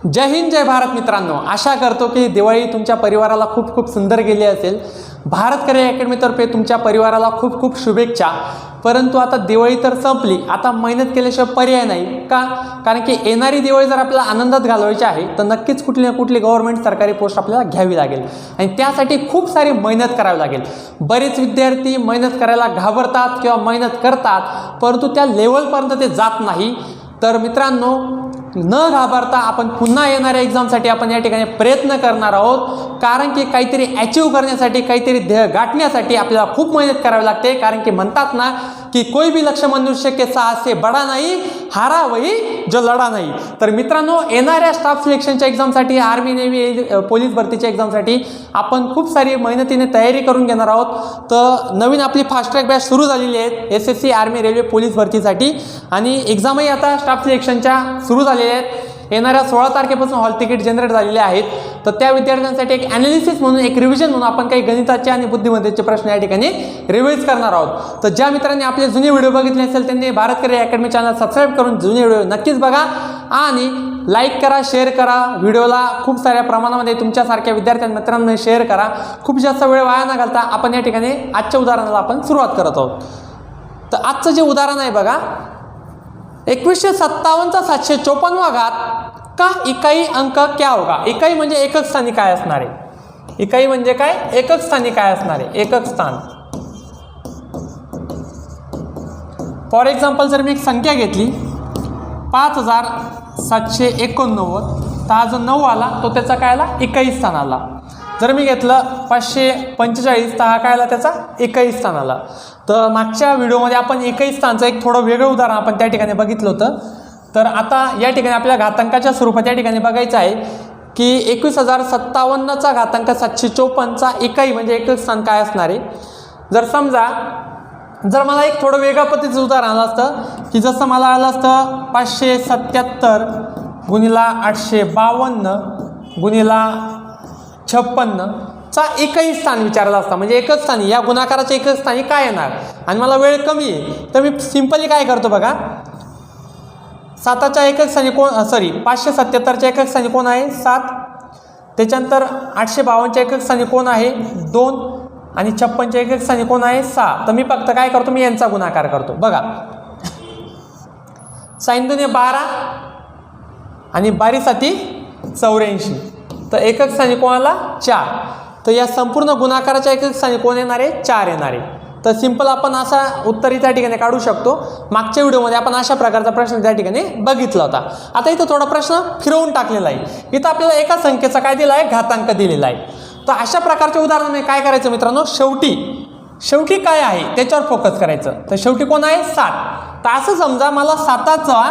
जय हिंद जय भारत मित्रांनो, आशा करतो की दिवाळी तुमच्या परिवाराला खूप खूप सुंदर गेली असेल। भारत करिअर अकॅडमीतर्फे तुमच्या परिवाराला खूप खूप शुभेच्छा। परंतु आता दिवाळी तर संपली, आता मेहनत केल्याशिवाय पर्याय नाही का? कारण की येणारी दिवाळी जर आपल्याला आनंदात घालवायची आहे तर नक्कीच कुठली ना कुठली गव्हर्नमेंट सरकारी पोस्ट आपल्याला घ्यावी लागेल आणि त्यासाठी खूप सारी मेहनत करावी लागेल। बरेच विद्यार्थी मेहनत करायला घाबरतात किंवा मेहनत करतात, परंतु त्या लेवलपर्यंत ते जात नाही। तर मित्रांनो, न घाबरता आपण पुन्हा येणाऱ्या एक्झामसाठी आपण या ठिकाणी प्रयत्न करणार आहोत। कारण की काहीतरी अचीव करण्यासाठी, काहीतरी ध्येय गाठण्यासाठी आपल्याला खूप मेहनत करावी लागते। कारण की म्हणतात ना की कोई भी लक्ष्य मनुष्य के साहस से बड़ा नहीं, हारा वही जो लढा नाही। तर मित्रांनो, येणाऱ्या स्टाफ सिलेक्शनच्या एक्झामसाठी, आर्मी नेव्ही पोलीस भरतीच्या एक्झामसाठी आपण खूप सारी मेहनतीने तयारी करून घेणार आहोत। तर नवीन आपली फास्ट ट्रॅक बॅच सुरू झालेली आहे SSC आर्मी रेल्वे पोलीस भरतीसाठी आणि एक्झामही आता स्टाफ सिलेक्शनच्या सुरू झालेल्या आहेत। येणाऱ्या 16 तारखेपासून हॉल तिकीट जनरेट झालेले आहेत। तर त्या विद्यार्थ्यांसाठी एक ॲनालिसिस म्हणून, एक रिव्हिजन म्हणून आपण काही गणिताचे आणि बुद्धिमत्तेचे प्रश्न या ठिकाणी रिवाइज करणार आहोत। तर ज्या मित्रांनी आपले जुने व्हिडिओ बघितले असेल त्यांनी Bharat career academy channel subscribe करून जुने व्हिडिओ नक्कीच बघा आणि लाईक करा, शेअर करा। व्हिडिओला खूप साऱ्या प्रमाणामध्ये तुमच्यासारख्या विद्यार्थ्यां मित्रांना शेअर करा। खूप जास्त वेळ वाया न घालता आपण या ठिकाणी आजच्या उदाहरणाला आपण सुरुवात करत आहोत। तर आजचं जे उदाहरण आहे बघा, 2157 चा 754वां घात का इकाई अंक क्या होगा। इकाई म्हणजे एकक स्थानी काय असणार आहे? इकाई म्हणजे काय? एकक स्थानी काय असणार आहे? एकक स्थान। फॉर एक्झाम्पल जर मी एक संख्या घेतली 5789, तर हा जो 9 आला तो त्याचा काय आला? इकाई स्थान आला। जर मी घेतलं 545, तर हा काय आला? त्याचा इकाई स्थान आला। तर मागच्या व्हिडिओमध्ये आपण इकाई स्थानचं एक थोडं वेगळं उदाहरण आपण त्या ठिकाणी बघितलं होतं। तर आता या ठिकाणी आपल्या घातांकाच्या स्वरूपात या ठिकाणी बघायचं आहे की 21,057 चा घातांक 754 चा इकाई म्हणजे एकक स्थान काय असणार आहे। जर समजा जर मला एक थोडं वेगळ्या पद्धतीचं उदाहरण आलं असतं की जसं मला आलं असतं 577 गुणिला 852 गुणिला 56 चा एकही स्थान विचारला असता, म्हणजे एकच स्थानी या गुणाकाराच्या एकच स्थानी काय येणार आणि मला वेळ कमी आहे। तर मी सिंपली काय करतो बघा, 7च्या एकक स्थानी कोण, 577च्या एकक स्थानी कोण आहे? 7। त्याच्यानंतर 852च्या एकक स्थानी कोण आहे? 2 आणि 56च्या एकक स्थानी कोण आहे? 6। तर मी फक्त काय करतो, मी यांचा गुणाकार करतो बघा। 6 दुने 12 आणि 12 साती 84, तर एकक स्थानी कोणाला? 4। तर या संपूर्ण गुणाकाराच्या एकक स्थानी कोण येणार आहे? 4 येणार आहे। तर सिंपल आपण असा उत्तर त्या ठिकाणी काढू शकतो। मागच्या व्हिडिओमध्ये आपण अशा प्रकारचा प्रश्न त्या ठिकाणी बघितला होता। आता इथं थोडा प्रश्न फिरवून टाकलेला आहे। इथं आपल्याला एका संख्येचा काय दिला आहे? घातांक दिलेला आहे। तर अशा प्रकारच्या उदाहरणामध्ये काय करायचं मित्रांनो, शेवटी काय आहे त्याच्यावर फोकस करायचं। तर शेवटी कोण आहे? 7। तर असं समजा मला 7चा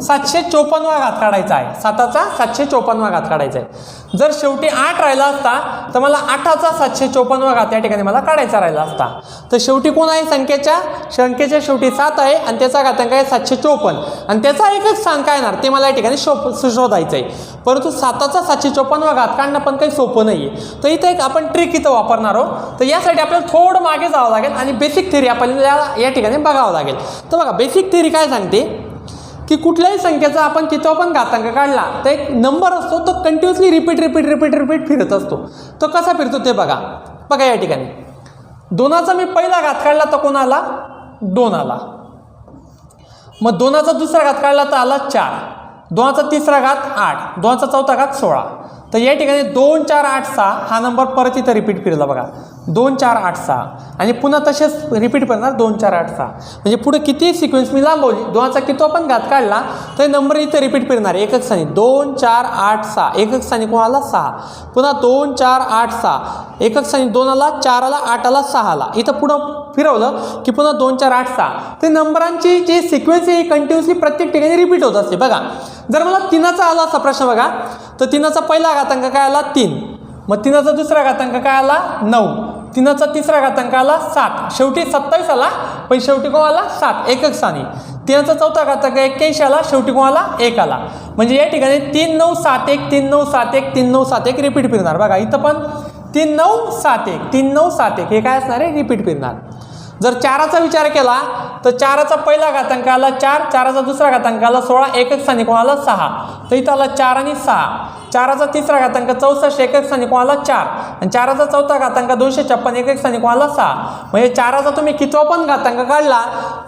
754वां घात काढायचा आहे। 7चा 754वां घात काढायचा आहे। जर शेवटी 8 राहिला असता तर मला 8चा 754वां घात या ठिकाणी मला काढायचा राहिला असता। तर शेवटी कोण आहे? संख्येच्या शेवटी 7 आहे आणि त्याचा घातांक आहे 754 आणि त्याचा एकक स्थान काय येणार ते मला या ठिकाणी शोधायचं आहे। परंतु 7चा 754वां घात काढणं पण काही सोपं नाही आहे। तर इथं एक आपण ट्रिक इथं वापरणार आहोत। तर यासाठी आपल्याला थोडं मागे जावं लागेल आणि बेसिक थिअरी आपल्याला या ठिकाणी बघावं लागेल। तर बघा, बेसिक थिअरी काय सांगते की कुठल्याही संख्येचा आपण किती पण घातांक काढला तर एक नंबर असतो तो कंटिन्युअसली रिपीट फिरत असतो। तो कसा फिरतो ते बघा या ठिकाणी 2चा मी पहिला घात काढला तर कोण आला? 2 आला। मग 2चा दुसरा घात काढला तर आला 4, 2चा तिसरा घात 8, 2चा चौथा घात 16। तर या ठिकाणी 2 4 8 6 हा नंबर परत इथं रिपीट फिरला बघा, 2 4 8 6 आणि पुन्हा तसेच रिपीट करणार 2 4 8 6। म्हणजे पुढे किती सिक्वेन्स मी लांबवली, 2चा किती पण घात काढला तर नंबर इथं रिपीट फिरणार एकक स्थानी 2 4 8 6, एकक स्थानी कोणाला? 6। पुन्हा 2 4 8 6, एकक स्थानी 2 आला, 4 आला, 8 आला, 6 आला। इथं पुढं फिरवलं की पुन्हा 2 4 8 6 ते नंबरांची जी सिक्वेन्स आहे कंटिन्युअसली प्रत्येक ठिकाणी रिपीट होत असते बघा। जर मला 3चा आला असा प्रश्न बघा, तर 3चा पहिला घातांक काय आला? 3, मग 3चा दुसरा घातांक काय आला? 9, 3चा तिसरा घातांक आला 7, शेवटी 27 आला पण शेवटी कोण आला? 7 एकक स्थानी। 3चा चौथा घातांक 81 आला, शेवटी कोण आला? 1 आला। म्हणजे या ठिकाणी 3 9 7 1 3 9 7 1 3 9 7 1 रिपीट फिरणार बघा। इथं पण 3 9 7 1 3 9 7 1 हे काय असणार आहे? रिपीट फिरणार। जर 4चा विचार केला तर 4चा पहिला घातांक आला 4, 4चा दुसरा घातांक आला 16, एकक स्थानी कोणाला 6, तर इथं आला 4 आणि 6. 4चा तिसरा घातांक 64, एकक स्थानी कोणाला 4, आणि 4चा चौथा घातांक 256, एकक स्थानी कोणाला 6. म्हणजे 4चा तुम्ही कितवा पण घातांक काढला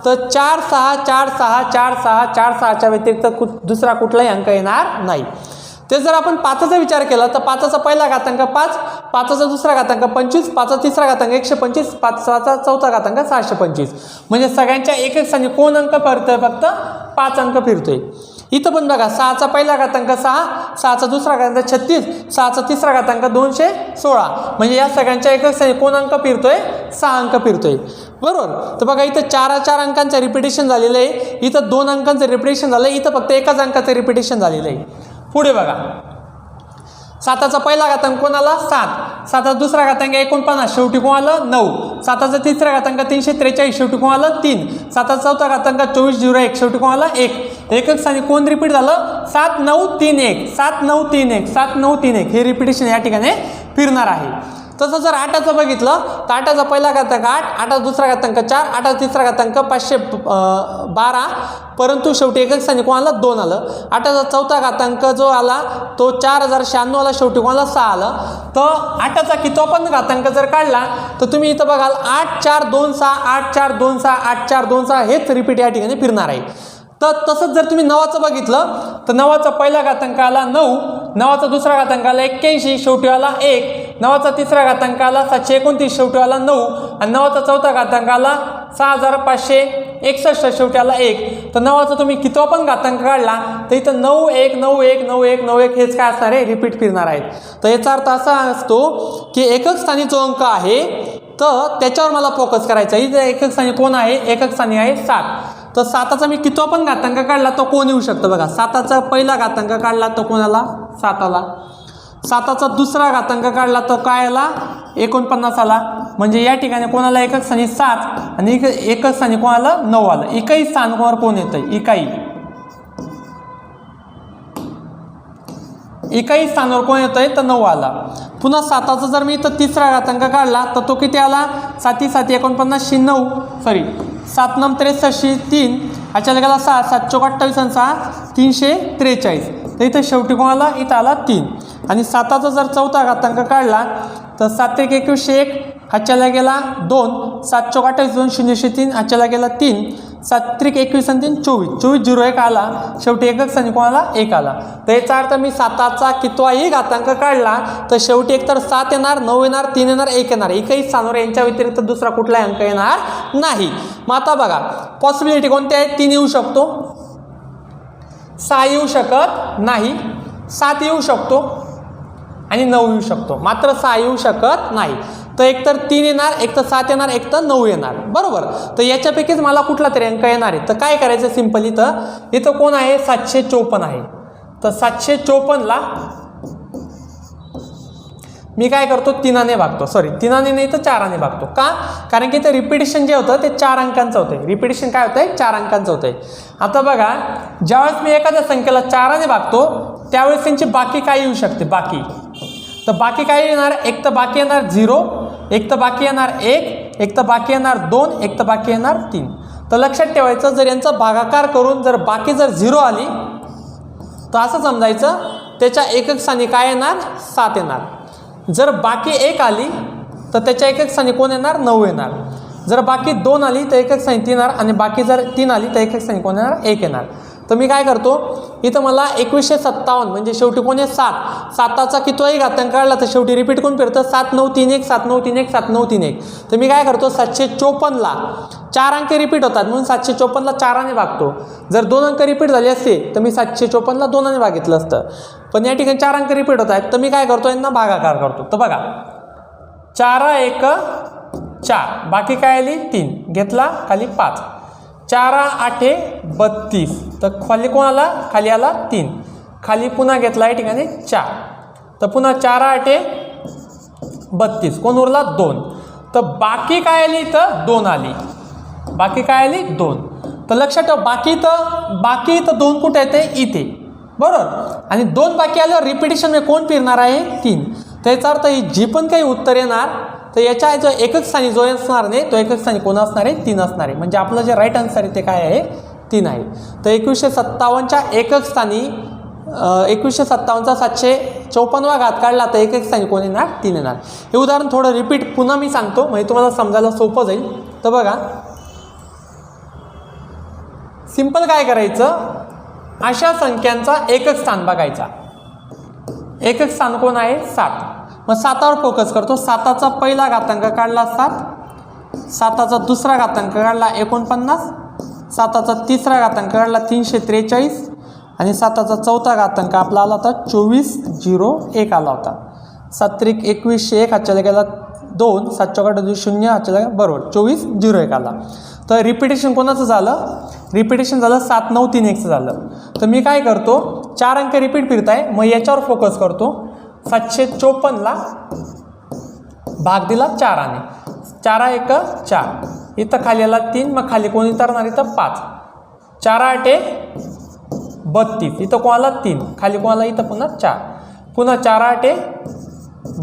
तर 4 6 4 6 4 6 4 6च्या व्यतिरिक्त दुसरा कुठलाही अंक येणार नाही. ते जर आपण 5चा विचार केला तर 5चा पहिला घातांक 5, 5चा दुसरा घातांक 25, 5चा तिसरा घातांक 125, 5चा चौथा घातांक 725. म्हणजे सगळ्यांच्या एकक स्थानी कोण अंक फिरतोय? फक्त 5 अंक फिरतोय. इथं पण बघा 6चा पहिला घातांक 6, 6चा दुसरा घातांक 36, 6चा तिसरा घातांक 216. म्हणजे या सगळ्यांच्या एकक स्थानी कोण अंक फिरतोय? 6 अंक फिरतोय. बरोबर. तर बघा इथं 4 अंकांचं रिपिटेशन झालेलं आहे, इथं 2 अंकांचं रिपिटेशन झालं, इथं फक्त एकाच अंकाचं रिपिटेशन झालेलं आहे. पुढे बघा 7चा पहिला घातांक कोणाला 7, 7चा दुसरा घातांक 49, शेवटी कोणाला 9, 7चा तिसरा घातांक 343, शेवटी कोणाला 3, 7चा चौथा घातांक 2401, शेवटी कोणाला 1. एकक स्थानी कोण रिपीट झालं? 7 9 3 1, 7 9 3 1, 7 9 3 1 हे रिपिटेशन या ठिकाणी फिरणार आहे. तसं जर 8चं बघितलं तर 8चा पहिला घातांक 8, 8चा दुसरा घातांक 4, 8चा तिसरा घातांक 512, परंतु शेवटी एकक स्थानी कोणाला 2 आलं. 8चा चौथा घातांक जो आला तो 4096 आला, शेवटी कोणाला 6 आलं. तर 8चा कितवा पण घातांक जर काढला तर तुम्ही इथं बघाल 8 4 2 6, 8 4 2 6, 8 4 2 6 हेच रिपीट या ठिकाणी फिरणार आहे. तर तसंच जर तुम्ही 9चं बघितलं तर 9चा पहिला घातांक आला 9, 9चा दुसरा घातांक आला 81, शेवटी आला 1, 9चा तिसरा घातांक आला 729, शेवटी आला 9, आणि 9चा चौथा घातांक आला 6561, शेवटी आला 1. तर 9चा तुम्ही कितवा पण घातांक काढला तर इथं 9 1 9 1 9 1 9 1 हेच काय असणार आहे? रिपीट फिरणार आहेत. तर याचा अर्थ असा असतो की एकक स्थानी जो अंक आहे तर त्याच्यावर मला फोकस करायचा. इथं एकक स्थानी कोण आहे? एकक स्थानी आहे 7. तर 7चा मी कितवा पण घातांक काढला तो कोण येऊ शकतो? बघा 7चा पहिला घातांक काढला तो कोणाला? 7 आला. 7चा दुसरा घातांक काढला तर काय आला? 49 आला. म्हणजे या ठिकाणी कोणाला एकक स्थानी 7 आणि एकक स्थानी कोणाला 9 आलं. इकाई स्थान कोणावर कोण येतंय? इकाई स्थानावर कोण येतंय? तर 9 आला. पुन्हा 7चा जर मी इथं तिसरा घातांक काढला तर तो किती आला? 7 7 49 9 सॉरी 7 9 63 3, अचानक गेला 6 7 चौक 28 आणि 6 343. तर इथं शेवटी कोणाला? इथं आला 3. आणि 7चा जर चौथा घातांक काढला तर 7 1 21 1, हाच्याला गेला 2, 7 चौक 28 2 0 3, हाच्याला गेला 3, 7 3 21 आणि 3 24, 24 01 आला, शेवटी एकक स्थानी कोणाला? 1 आला. तर याचा अर्थ मी 7चा कितवाही घातांक काढला तर शेवटी एकतर 7 येणार, 9 येणार, 3 येणार, 1 येणार. एकही स्थानावर यांच्या व्यतिरिक्त दुसरा कुठलाही अंक येणार नाही. मग आता बघा पॉसिबिलिटी कोणत्या आहेत? 3 येऊ शकतो, 6 येऊ शकत नाही, 7 येऊ शकतो आणि 9 येऊ शकतो, मात्र 6 येऊ शकत नाही. तर एकतर 3 येणार, एक तर 7 येणार, एक तर 9 येणार. बरोबर. तर याच्यापैकीच मला कुठला तरी अंक येणार आहे. तर काय करायचं? सिंपल इथं कोण आहे? 754 आहे. तर 754ला मी काय करतो? 3ने भागतो. सॉरी 3ने नाही तर 4ने भागतो. का? कारण की ते रिपिटेशन जे होतं ते 4 अंकांचं होतं. रिपिटेशन काय होतंय? 4 अंकांचं होतंय. आता बघा ज्यावेळेस मी एखाद्या संख्येला 4ने भागतो त्यावेळेस त्यांची बाकी काय येऊ शकते? बाकी. तर बाकी काय येणार? एक तर बाकी येणार 0, एक तर बाकी येणार 1, एक तर बाकी येणार 2, एक तर बाकी येणार 3. तर लक्षात ठेवायचं जर यांचा भागाकार करून जर बाकी जर 0 आली तर असं समजायचं त्याच्या एकक स्थानी काय येणार? 7 येणार. जर बाकी 1 आली तर त्याच्या एकक स्थानी कोण येणार? 9 येणार. जर बाकी 2 आली तर एकक स्थानी 3 येणार आणि बाकी जर 3 आली तर एकक स्थानी कोण येणार? 1 येणार. तर मी काय करतो? इथं मला 2157 म्हणजे शेवटी कोण आहे? 7. 7चा कितवाही घातांक काढला तर शेवटी रिपीट कोण फिरतं? 7 9 3 1 7 9 3 1 7 9 3 1. तर मी काय करतो? 754ला 4 अंक रिपीट होतात म्हणून 754ला 4ने भागतो. जर 2 अंक रिपीट झाले असते तर मी 754ला 2ने भागितलं असतं, पण या ठिकाणी 4 अंक रिपीट होत आहेत तर मी काय करतो? यांना भागाकार करतो. तर बघा 4 1 4, बाकी काय आली? 3, घेतला खाली 5, 4 8 32, तर खाली कोण आला? खाली आला 3, खाली पुन्हा घेतला या ठिकाणी 4, तर पुन्हा 4 8 32, कोण उरला? 2. तर बाकी काय आली? तर 2 आली. बाकी काय आली? 2. तर लक्षात ठेवा बाकी इथं 2 कुठे येते? इथे. बरोबर. आणि 2 बाकी आल्यावर रिपिटेशन कोण फिरणार आहे? 3. त्याचा अर्थ ही जी पण काही उत्तर येणार तर याच्या जो एकक स्थानी जो असणार नाही तो एकक स्थानी कोण असणार आहे 3 असणार आहे. म्हणजे आपलं जे राईट आन्सर आहे ते काय आहे 3 आहे. तर 2157च्या एकक स्थानी 2157चा 754वा घात काढला तर एकक स्थानी कोण येणार 3 येणार. हे उदाहरण थोडं रिपीट पुन्हा मी सांगतो म्हणजे तुम्हाला समजायला सोपं जाईल. तर बघा सिंपल काय करायचं, अशा संख्यांचा एकक स्थान बघायचा. एकक स्थान कोण आहे 7. मग 7वर फोकस करतो. 7चा पहिला घातांक काढला 7, 7चा दुसरा घातांक काढला 49, 7चा तिसरा घातांक काढला 343 आणि 7चा चौथा घातांक आपला आला होता 2401 आला होता. 7 2101 हातच्या गेला 2, 7 0 हातच्या बरोबर 2401 आला. तर रिपिटेशन कोणाचं झालं, रिपिटेशन झालं 7931चं झालं. तर मी काय करतो 4 अंक रिपीट फिरत आहे मग याच्यावर फोकस करतो. 754ला भाग दिला 4ने, 4 1 4, इथं खाली आला 3, मग खाली कोणी उतरणार इथं 5, 4 8 32, इथं कोणाला 3, खाली कोणाला इथं पुन्हा 4, पुन्हा 4 8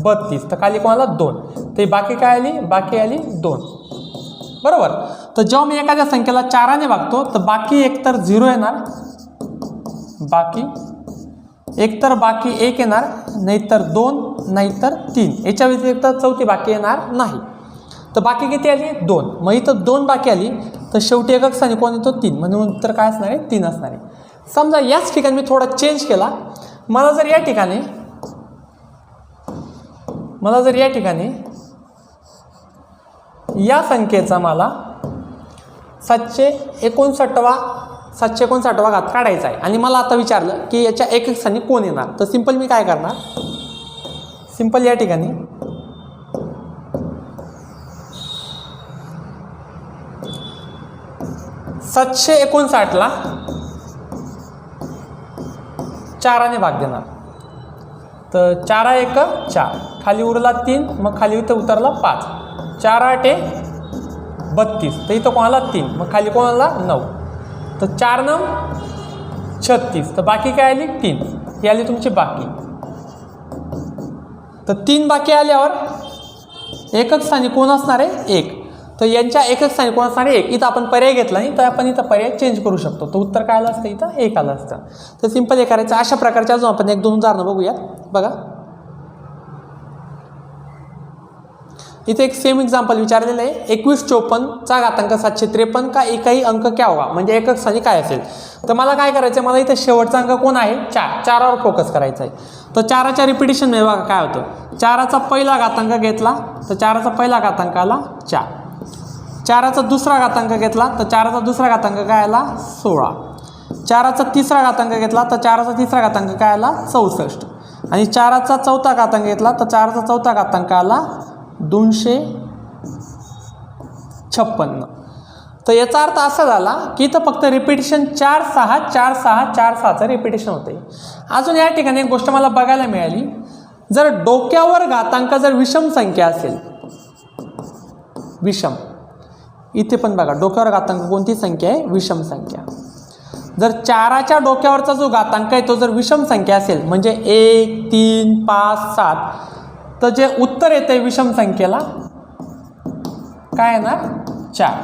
32, तर खाली कोणाला 2, ते बाकी काय आली, बाकी आली 2 बरोबर. तर जेव्हा मी एखाद्या संख्येला 4ने भागतो तर बाकी एकतर 0 येणार, बाकी एकतर बाकी 1 येणार, नाहीतर 2, नाहीतर 3, याच्या व्यतिरिक्त चौथी बाकी येणार नाही. तर बाकी किती आली 2, मग इथं 2 बाकी आली तर शेवटी एकक स्थानी कोण येतो 3, म्हणून उत्तर काय असणार आहे 3 असणार आहे. समजा याच ठिकाणी मी थोडा चेंज केला. मला जर या ठिकाणी या संख्येचा मला 759वा घात काढायचा आहे आणि मला आता विचारलं की याच्या एकक स्थानी कोण येणार. तर सिंपल मी काय करणार, सिंपल या ठिकाणी 759ला 4ने भाग देणार. तर 4 1 4, खाली उरला 3, मग खाली इथं उतरला 5, 4 8 32, तर इथं कोणाला 3, मग खाली कोणाला 9, तर 4 9 36, तर बाकी काय आली 3, ही आली तुमची बाकी. तर 3 बाकी आल्यावर एकक स्थानी कोण असणार आहे 1, तर यांच्या एकक स्थानी कोण असणार आहे 1. इथं आपण पर्याय घेतला नाही तर आपण इथं पर्याय चेंज करू शकतो. तर उत्तर काय आलं असतं इथं 1 आलं असतं. तर सिंपल हे करायचं. अशा प्रकारच्या अजून आपण 1-2 उदाहरणं बघूया. बघा इथे एक सेम एक्झाम्पल विचारलेलं आहे. 2154चा घातांक 753 का एकही अंक क्या होगा, म्हणजे एकक स्थानी काय असेल. तर मला काय करायचं, मला इथं शेवटचा अंक कोण आहे 4, 4वर फोकस करायचा आहे. तर 4च्या रिपिटेशन मध्ये बघा काय होतं. 4चा पहिला घातांक घेतला तर 4चा पहिला घातांक आला 4, 4चा दुसरा घातांक घेतला तर 4चा दुसरा घातांक काय आला 16, 4चा तिसरा घातांक घेतला तर 4चा तिसरा घातांक काय आला 64 आणि 4चा चौथा घातांक घेतला तर 4चा चौथा घातांक आला 256. तर याचा अर्थ असा झाला की इथं फक्त रिपिटेशन 4 6 4 6 4 6चं रिपिटेशन होते. अजून या ठिकाणी एक गोष्ट मला बघायला मिळाली, जर डोक्यावर घातांक जर विषम संख्या असेल, विषम, इथे पण बघा डोक्यावर घातांक कोणती संख्या आहे विषम संख्या. जर 4च्या डोक्यावरचा जो घातांक आहे तो जर विषम संख्या असेल म्हणजे 1 3 5 7, तर जे उत्तर येते विषम संख्येला काय येणार 4.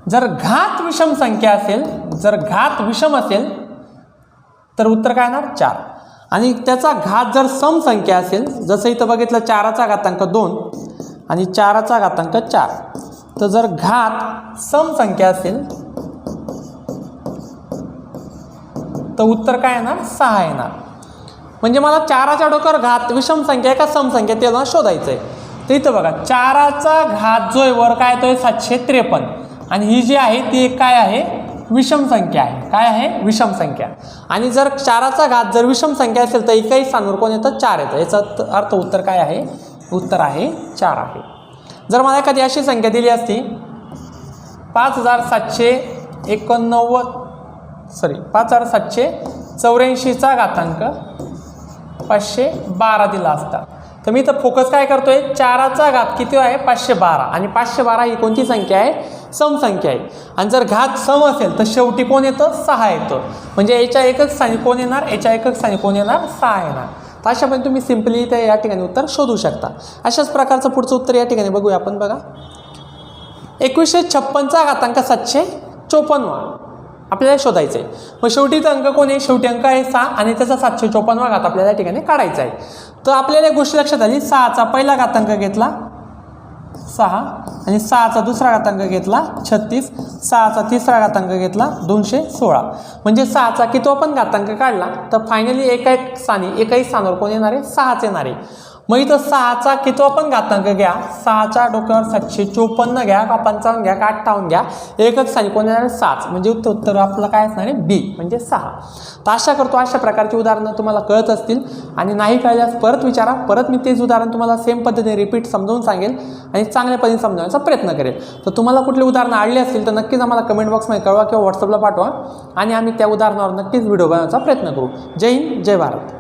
जर घात विषम संख्या असेल, जर घात विषम असेल तर उत्तर काय येणार 4. आणि त्याचा घात जर सम संख्या असेल, जसं इथं बघितलं 4चा घातांक 2 आणि 4चा घातांक 4, तर जर घात सम संख्या असेल तर उत्तर काय येणार 6 येणार. म्हणजे मला 4च्या डोक्यावर घात विषम संख्या आहे का सम संख्या ते मला शोधायचं आहे. तर इथं बघा 4चा घात जो आहे वर काय येतोय 753 आणि ही जी आहे ती एक काय आहे विषम संख्या आहे. काय आहे विषम संख्या. आणि जर 4चा घात जर विषम संख्या असेल तर एकही स्थानावर कोण येतं 4 येतं. याचा अर्थ उत्तर काय आहे, उत्तर आहे 4 आहे. जर मला एखादी अशी संख्या दिली असती 5784चा घातांक 512 दिला असता, तर मी तर फोकस काय करतोय 4चा घात किती आहे 512 आणि 512 ही कोणती संख्या आहे सम संख्या आहे. आणि जर घात सम असेल तर शेवटी कोण येतं 6 येतं. म्हणजे याच्या एकक स्थानी कोण येणार, याच्या एकक स्थानी कोण येणार 6 येणार. तर अशापणे तुम्ही सिम्पली त्या या ठिकाणी उत्तर शोधू शकता. अशाच प्रकारचं पुढचं उत्तर या ठिकाणी बघूया आपण. बघा 2156चा घातांक 754 आपल्याला शोधायचं आहे. मग शेवटीचा अंक कोण आहे? शेवटी अंक आहे 6 आणि त्याचा 754 घात आपल्याला या ठिकाणी काढायचा आहे. तर आपल्याला एक गोष्ट लक्षात आली, 6चा पहिला घातांक घेतला 6 आणि 6चा दुसरा घातांक घेतला 36, 6चा तिसरा घातांक घेतला 216. म्हणजे 6चा किती पण घातांक काढला तर फायनली एकाही स्थानावर कोण येणार आहे? 6च येणार आहे. मग इथं 6चा किती पण घातांक घ्या, 6च्या डोक्यावर 754 घ्या का 55 घ्या का 58 घ्या, एकच स्थानी कोण येणार आहे? 6च. म्हणजे उत्तर आपलं काय असणार आहे? बी म्हणजे 6. तर आशा करतो अशा प्रकारची उदाहरणं तुम्हाला कळत असतील आणि नाही कळल्यास परत विचारा, परत मी तेच उदाहरण तुम्हाला सेम पद्धतीने रिपीट समजावून सांगेल आणि चांगल्या पद्धतीने समजावण्याचा प्रयत्न करेल. तर तुम्हाला कुठले उदाहरणं आवडले असतील तर नक्कीच आम्हाला कमेंट बॉक्समध्ये कळवा किंवा व्हॉट्सअपला पाठवा आणि आम्ही त्या उदाहरणावर नक्कीच व्हिडिओ बनवण्याचा प्रयत्न करू. जय हिंद, जय भारत.